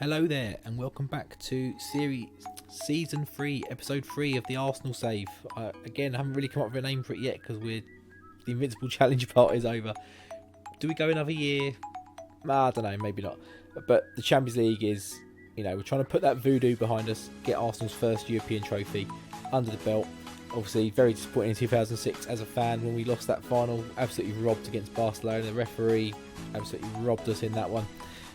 Hello there, and welcome back to Season 3, Episode 3 of the Arsenal Save. Again, I haven't really come up with a name for it yet because the Invincible Challenge part is over. Do we go another year? I don't know, maybe not. But the Champions League is, we're trying to put that voodoo behind us, get Arsenal's first European trophy under the belt. Obviously, very disappointing in 2006 as a fan when we lost that final. Absolutely robbed against Barcelona. The referee absolutely robbed us in that one.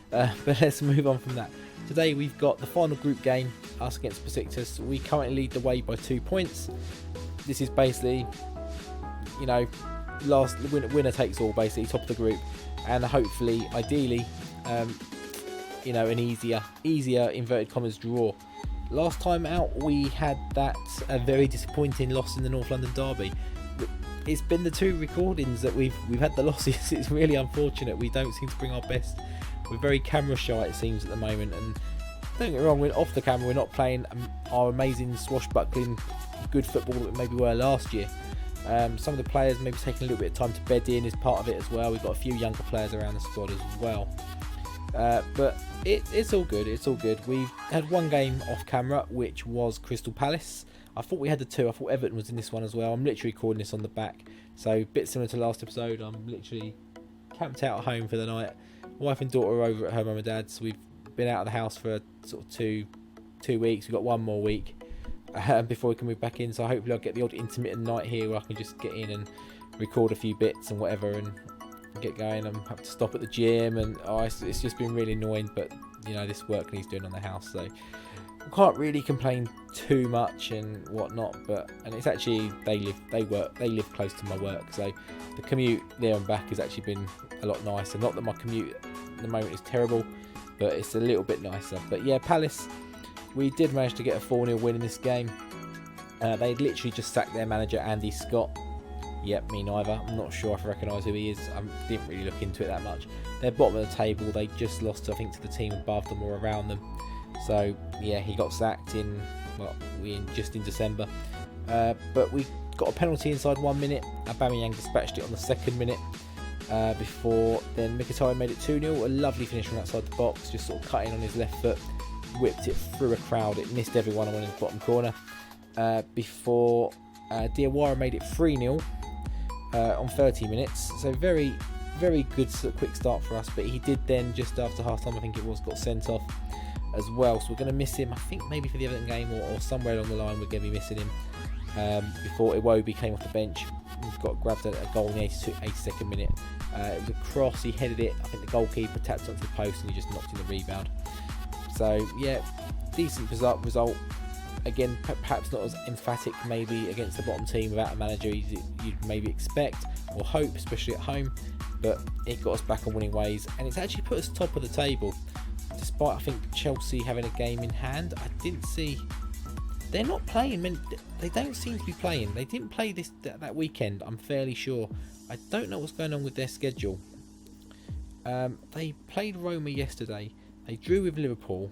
But let's move on from that. Today we've got the final group game, us against Besiktas. We currently lead the way by 2 points. This is basically, last winner takes all, basically top of the group, and hopefully, ideally, an easier inverted commas draw. Last time out we had a very disappointing loss in the North London derby. It's been the two recordings that we've had the losses. It's really unfortunate. We don't seem to bring our best. We're very camera shy, it seems, at the moment, and don't get me wrong, we're off the camera, we're not playing our amazing swashbuckling good football that we maybe were last year. Some of the players maybe taking a little bit of time to bed in is part of it as well. We've got a few younger players around the squad as well. But it's all good, We've had one game off camera, which was Crystal Palace. I thought we had the two. I thought Everton was in this one as well. I'm literally recording this on the back, so a bit similar to last episode. I'm literally camped out at home for the night. Wife and daughter are over at her mum and dad's. We've been out of the house for sort of two weeks. We've got one more week before we can move back in, so hopefully I'll get the odd intermittent night here where I can just get in and record a few bits and whatever and get going. I'm have to stop at the gym, and it's just been really annoying, but this work needs doing on the house, so I can't really complain too much and whatnot. And it's actually they live close to my work, so the commute there and back has actually been a lot nicer. Not that my commute at the moment is terrible, but it's a little bit nicer. But yeah, Palace, we did manage to get a 4-0 win in this game. They'd literally just sacked their manager Andy Scott. Yep, me neither. I'm not sure if I recognise who he is. I didn't really look into it that much. They're bottom of the table. They just lost, I think, to the team above them or around them. So yeah, he got sacked in December. But we got a penalty inside 1 minute. Aubameyang dispatched it on the 2nd minute. Before then Mkhitaryan made it 2-0. A lovely finish from outside the box, just sort of cutting on his left foot, whipped it through a crowd. It missed everyone on his bottom corner. Before Diawara made it 3-0 on 30 minutes. So very, very good quick start for us. But he did then, just after half time, I think it was, got sent off as well. So we're going to miss him, I think, maybe for the Everton game or somewhere along the line we're going to be missing him. Before Iwobi came off the bench, grabbed a goal in the 82nd minute. It was a cross, he headed it. I think the goalkeeper tapped onto the post and he just knocked in the rebound. So yeah, decent result. Again, perhaps not as emphatic maybe against the bottom team without a manager you'd maybe expect or hope, especially at home. But it got us back on winning ways, and it's actually put us top of the table. Despite, I think, Chelsea having a game in hand, I didn't see... They're not playing. They don't seem to be playing. They didn't play that weekend, I'm fairly sure. I don't know what's going on with their schedule. They played Roma yesterday. They drew with Liverpool.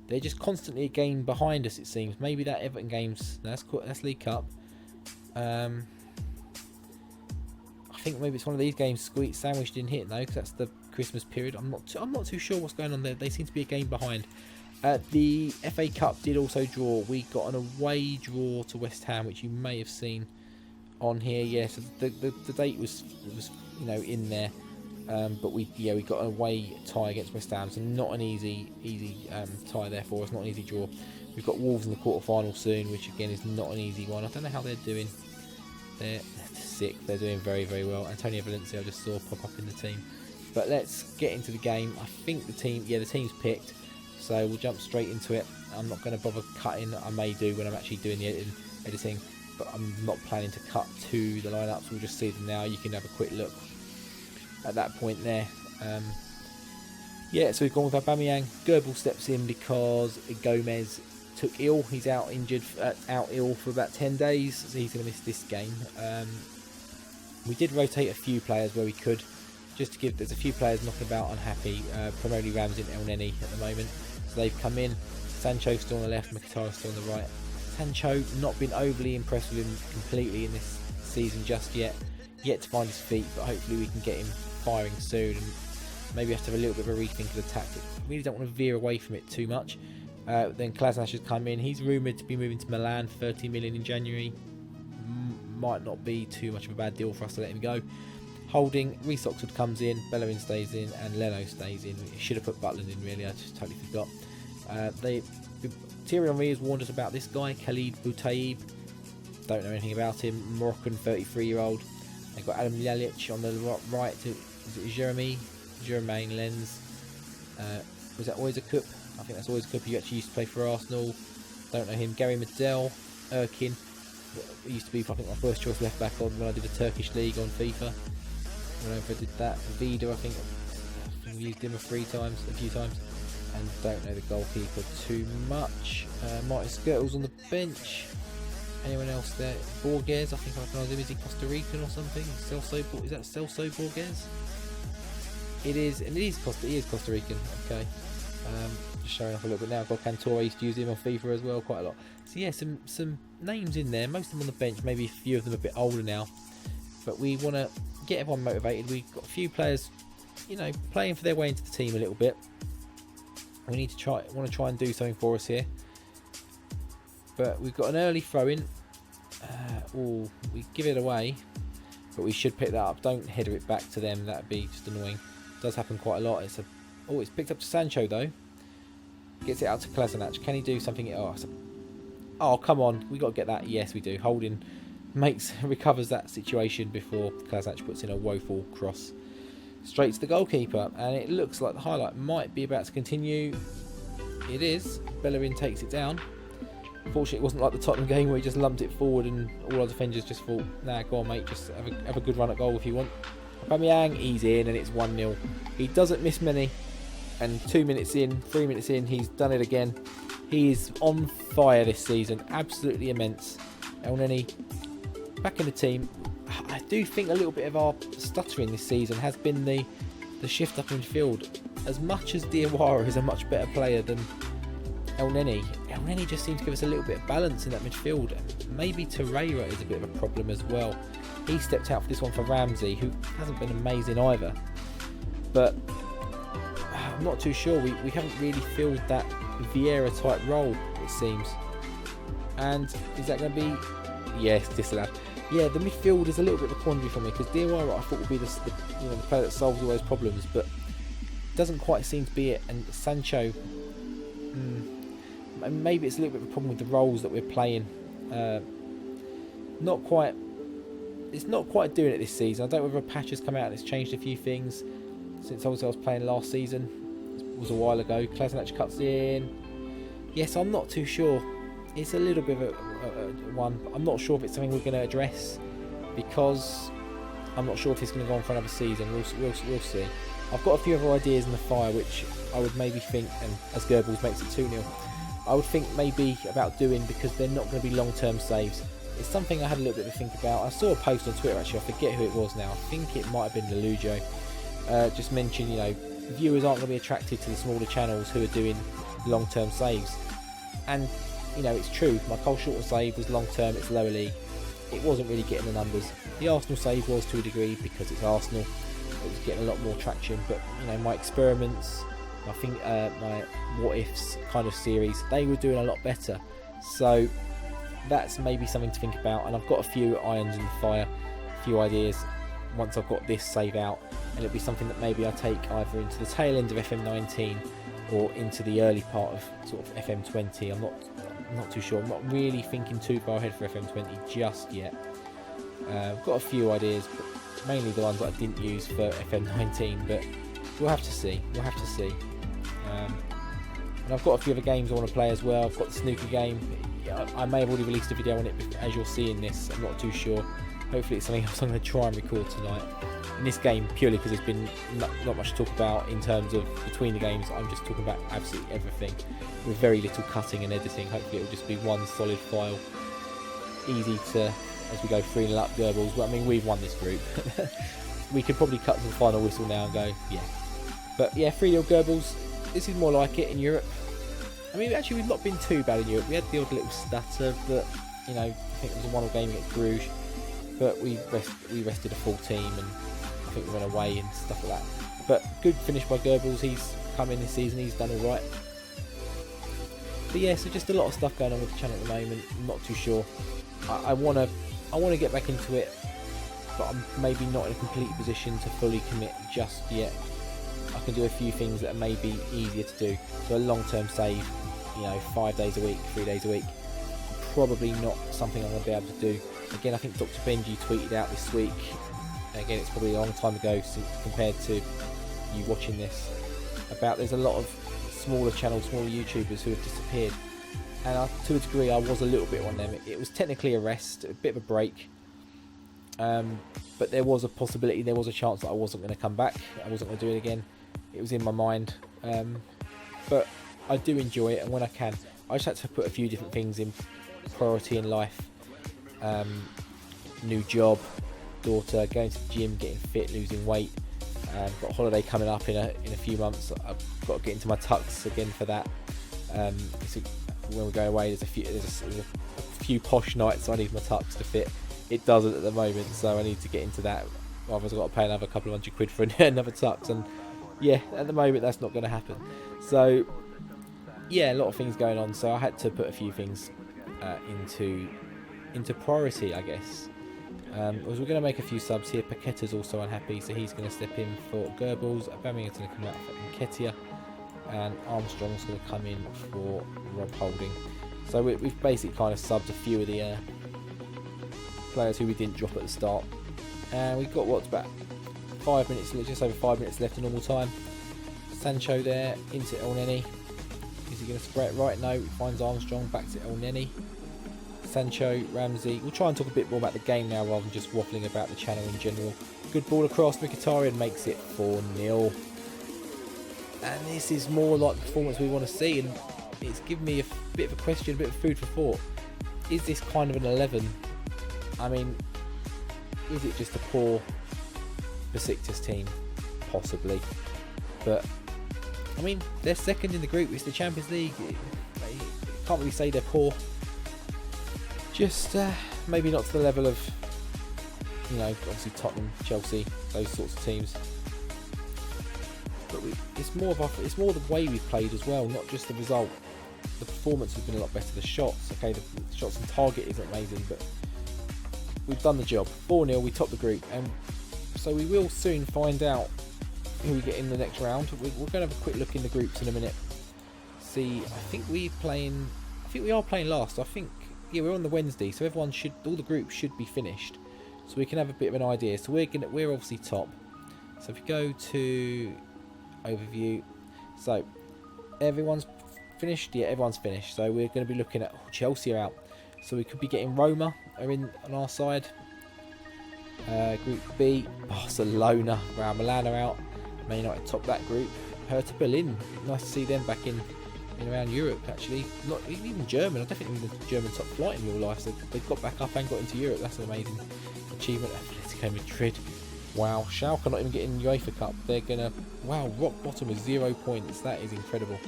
They're just constantly a game behind us, it seems. Maybe that Everton game's... That's League Cup. I think maybe it's one of these games sandwiched in here, though, because that's the Christmas period. I'm not too sure what's going on there. They seem to be a game behind. The FA Cup did also draw. We got an away draw to West Ham, which you may have seen on here. Yeah, so the date was in there, but we got an away tie against West Ham, so not an easy tie there for us. Not an easy draw. We've got Wolves in the quarterfinal soon, which again is not an easy one. I don't know how they're doing. They're sick. They're doing very, very well. Antonio Valencia I just saw pop up in the team. But let's get into the game. I think the team's picked. So we'll jump straight into it. I'm not going to bother cutting. I may do when I'm actually doing the editing, but I'm not planning to cut to the lineups. We'll just see them now. You can have a quick look at that point there. So we've gone with Aubameyang. Goebbels steps in because Gomez took ill. He's out ill for about 10 days, so he's going to miss this game. We did rotate a few players where we could, just to give. There's a few players knocking about unhappy, primarily Ramsey and El Neni at the moment. So they've come in. Sancho still on the left, Mkhitaryan still on the right. Sancho not been overly impressed with him completely in this season just yet. Yet to find his feet, but hopefully we can get him firing soon. And maybe have to have a little bit of a rethink of the tactic. Really don't want to veer away from it too much. Then Klasnac has come in. He's rumoured to be moving to Milan, 30 million in January. Might not be too much of a bad deal for us to let him go. Holding, Reece Oxford comes in, Bellerin stays in, and Leno stays in. Should have put Butland in, really. I just totally forgot. Thierry Henry has warned us about this guy, Khalid Boutaib. Don't know anything about him. Moroccan 33-year-old. They've got Adam Lalic on the right. Is it Jermaine Lens? Was that always a cup? I think that's always a cup. He actually used to play for Arsenal. Don't know him. Gary Medel, Erkin. He used to be, I think, my first choice left back on when I did a Turkish league on FIFA. When I did that. Vida, I think we used him a few times. And don't know the goalkeeper too much. Martin Skirtle's on the bench. Anyone else there? Borges, I think I recognise him. Is he Costa Rican or something? Is that Celso Borges? It is, and he is Costa Rican. Okay. Just showing off a little bit now. I've got Cantor. I used to use him on FIFA as well quite a lot. So yeah, some names in there. Most of them on the bench. Maybe a few of them a bit older now. But we want to get everyone motivated. We've got a few players, playing for their way into the team a little bit. We need to want to try and do something for us here. But we've got an early throw-in. We give it away, but we should pick that up. Don't header it back to them. That'd be just annoying. It does happen quite a lot. It's picked up to Sancho though. Gets it out to Klasnac. Can he do something? Oh, come on. We got to get that. Yes, we do. Holding recovers that situation before Klasnac puts in a woeful cross straight to the goalkeeper, and it looks like the highlight might be about to continue. It is. Bellerin takes it down. Unfortunately, it wasn't like the Tottenham game where he just lumped it forward and all our defenders just thought, nah, go on mate, just have a good run at goal if you want. Aubameyang, he's in, and it's 1-0. He doesn't miss many, and 3 minutes in, he's done it again. He is on fire this season, absolutely immense. Elneny back in the team. I do think a little bit of our stuttering this season has been the shift up in midfield. As much as Diawara is a much better player than Elneny just seems to give us a little bit of balance in that midfield. Maybe Torreira is a bit of a problem as well. He stepped out for this one for Ramsey, who hasn't been amazing either. But I'm not too sure. We haven't really filled that Vieira type role, it seems. And is that going to be... Yes, disallowed. Yeah, the midfield is a little bit of a quandary for me, because Diawara I thought would be the player that solves all those problems, but doesn't quite seem to be it. And Sancho, maybe it's a little bit of a problem with the roles that we're playing. It's not quite doing it this season. I don't know whether a patch has come out and it's changed a few things since obviously I was playing last season. It was a while ago. Klasnac cuts in. Yes, I'm not too sure. It's a little bit of a one. I'm not sure if it's something we're going to address, because I'm not sure if it's going to go on for another season. We'll see. I've got a few other ideas in the fire which I would maybe think, and as Goebbels makes it 2-0, I would think maybe about doing, because they're not going to be long-term saves. It's something I had a little bit to think about. I saw a post on Twitter actually, I forget who it was now. I think it might have been Lelujo. Just mentioned, viewers aren't going to be attracted to the smaller channels who are doing long-term saves. And, it's true. My Cole Shorter save was long-term, it's lower league. It wasn't really getting the numbers. The Arsenal save was to a degree, because it's Arsenal. It was getting a lot more traction. But, my experiments, I think my what ifs kind of series, they were doing a lot better. So that's maybe something to think about, and I've got a few irons in the fire, a few ideas once I've got this save out, and it'll be something that maybe I take either into the tail end of FM19 or into the early part of sort of FM20. I'm not too sure. I'm not really thinking too far ahead for FM20 just yet. I've got a few ideas, but mainly the ones that I didn't use for FM19, but we'll have to see. And I've got a few other games I want to play as well. I've got the snooker game. I may have already released a video on it as you're seeing this. I'm not too sure. Hopefully it's something else I'm going to try and record tonight. In this game, purely because there's been not much to talk about in terms of between the games, I'm just talking about absolutely everything with very little cutting and editing. Hopefully it'll just be one solid file, easy to, as we go 3-0 up Goebbels. Well, I mean, we've won this group. We could probably cut to the final whistle now and go, yeah. But yeah, 3-0 Goebbels. This is more like it in Europe. I mean, actually, we've not been too bad in Europe. We had the odd little stutter, but, I think it was a 1-1 game against Bruges. But we rested a full team, and I think we went away and stuff like that. But good finish by Goebbels. He's come in this season. He's done all right. But yeah, so just a lot of stuff going on with the channel at the moment. I'm not too sure. I wanna get back into it, but I'm maybe not in a complete position to fully commit just yet. I can do a few things that are maybe easier to do. So a long-term save, 5 days a week, 3 days a week, probably not something I'm gonna be able to do. Again, I think Dr. Benji tweeted out this week. Again, it's probably a long time ago compared to you watching this. About there's a lot of smaller channels, smaller YouTubers who have disappeared, and to a degree I was a little bit on them. It was technically a rest, a bit of a break, but there was a possibility, there was a chance that I wasn't going to come back, I wasn't going to do it again. It was in my mind, but I do enjoy it, and when I can, I just had to put a few different things in priority in life. New job, daughter, going to the gym, getting fit, losing weight. Got a holiday coming up in a few months. I've got to get into my tux again for that. So when we're going away, there's a few posh nights, so I need my tux to fit. It doesn't at the moment, so I need to get into that. Otherwise I've got to pay another couple of £100 for another tux, and yeah, at the moment that's not going to happen. So yeah, a lot of things going on, so I had to put a few things into priority, I guess. We're going to make a few subs here. Paqueta's also unhappy, so he's going to step in for Goebbels. Aubameyang's going to come out for Nketiah, and Armstrong's going to come in for Rob Holding. So we've basically kind of subbed a few of the players who we didn't drop at the start, and we've got about 5 minutes, just over 5 minutes left of normal time. Sancho there into El Neni. Is he going to spray it right? No, he finds Armstrong, back to El Neni. Sancho, Ramsey. We'll try and talk a bit more about the game now rather than just waffling about the channel in general. Good ball across, Mkhitaryan makes it 4-0. And this is more like the performance we want to see, and it's given me a bit of a question, a bit of food for thought. Is this kind of an 11? I mean, is it just a poor Besiktas team? Possibly. But, I mean, they're second in the group. It's the Champions League. Can't really say they're poor. Just maybe not to the level of, obviously Tottenham, Chelsea, those sorts of teams. But it's more the way we've played as well, not just the result. The performance has been a lot better. The shots, okay, the shots on target isn't amazing, but we've done the job. 4-0, we top the group, and so we will soon find out who we get in the next round. We're going to have a quick look in the groups in a minute. See, I think we are playing last. Yeah, we're on the Wednesday, so all the groups should be finished, so we can have a bit of an idea. So we're obviously top. So if you go to overview, so everyone's finished. Yeah, everyone's finished. So we're going to be looking at Chelsea are out, so we could be getting Roma are in on our side. Group B, Barcelona, Real Milan are out. Man United top that group. Hertha Berlin, nice to see them back in around Europe, actually. Not even German. I definitely need the German top flight in real life. So they've got back up and got into Europe. That's an amazing achievement. Atletico Madrid. Wow, Schalke not even getting UEFA Cup. They're gonna rock bottom with 0 points. That is incredible.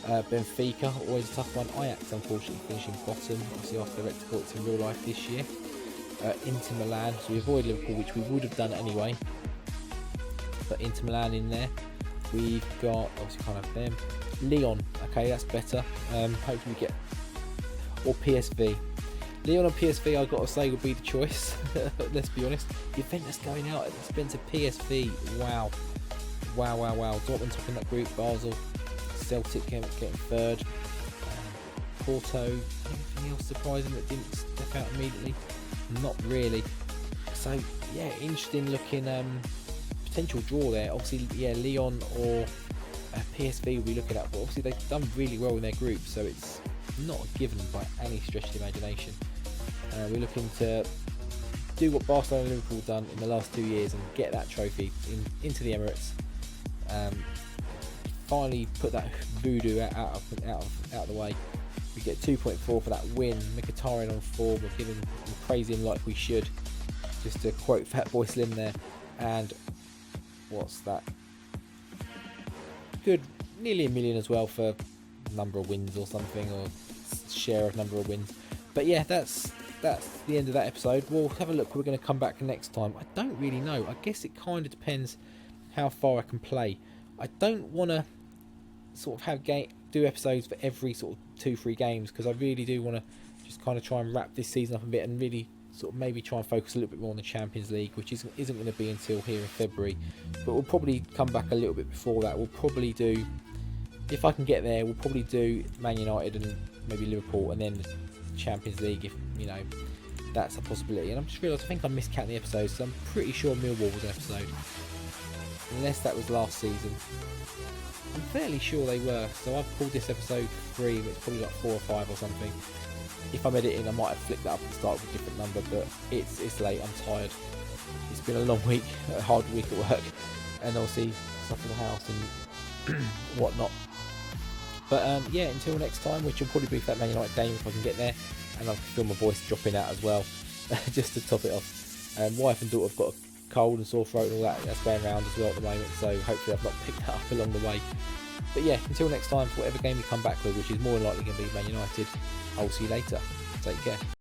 Benfica, always a tough one. Ajax unfortunately finishing bottom. Obviously after their exploits in real life this year. Inter Milan. So we avoid Liverpool, which we would have done anyway. But Inter Milan in there. We've got obviously can't have them. Leon, okay, that's better. Hopefully we get, or PSV. Leon or PSV, I've got to say, would be the choice. Let's be honest. Juventus going out at the expense of PSV. Wow. Dortmund top in that group. Basel, Celtic getting third. Porto. Anything else surprising that didn't step out immediately? Not really. So yeah, interesting looking potential draw there. Obviously, yeah, Leon or PSV will be looking at, but obviously they've done really well in their group, so it's not a given by any stretch of the imagination. We're looking to do what Barcelona and Liverpool have done in the last 2 years and get that trophy into the Emirates. Finally put that voodoo out of the way. We get 2.4 for that win. Mkhitaryan on form. We're giving and praising him like we should. Just to quote Fatboy Slim there. And what's that? Good, nearly $1 million as well for number of wins or something, or share of number of wins. But yeah, that's the end of that episode. We'll have a look. We're going to come back next time. I don't really know. I guess it kind of depends how far I can play. I don't want to sort of do episodes for every sort of 2-3 games, because I really do want to just kind of try and wrap this season up a bit and really sort of maybe try and focus a little bit more on the Champions League, which isn't going to be until here in February, but we'll probably come back a little bit before that. We'll probably do, if I can get there, we'll probably do Man United and maybe Liverpool, and then Champions League, if you know that's a possibility. And I'm just realised I think I'm miscounting the episodes, so I'm pretty sure Millwall was an episode, unless that was last season. I'm fairly sure they were, so I've called this episode 3, which is probably like 4 or 5 or something. If I'm editing, I might have flipped that up and started with a different number, but it's late, I'm tired. It's been a long week, a hard week at work, and obviously stuff in the house and whatnot. But yeah, until next time, which will probably be for that Man United game if I can get there, and I can feel my voice dropping out as well, just to top it off. Wife and daughter have got a cold and sore throat and all that's going around as well at the moment, so hopefully I've not picked that up along the way. But yeah, until next time, for whatever game we come back with, which is more than likely going to be Man United, I'll see you later. Take care.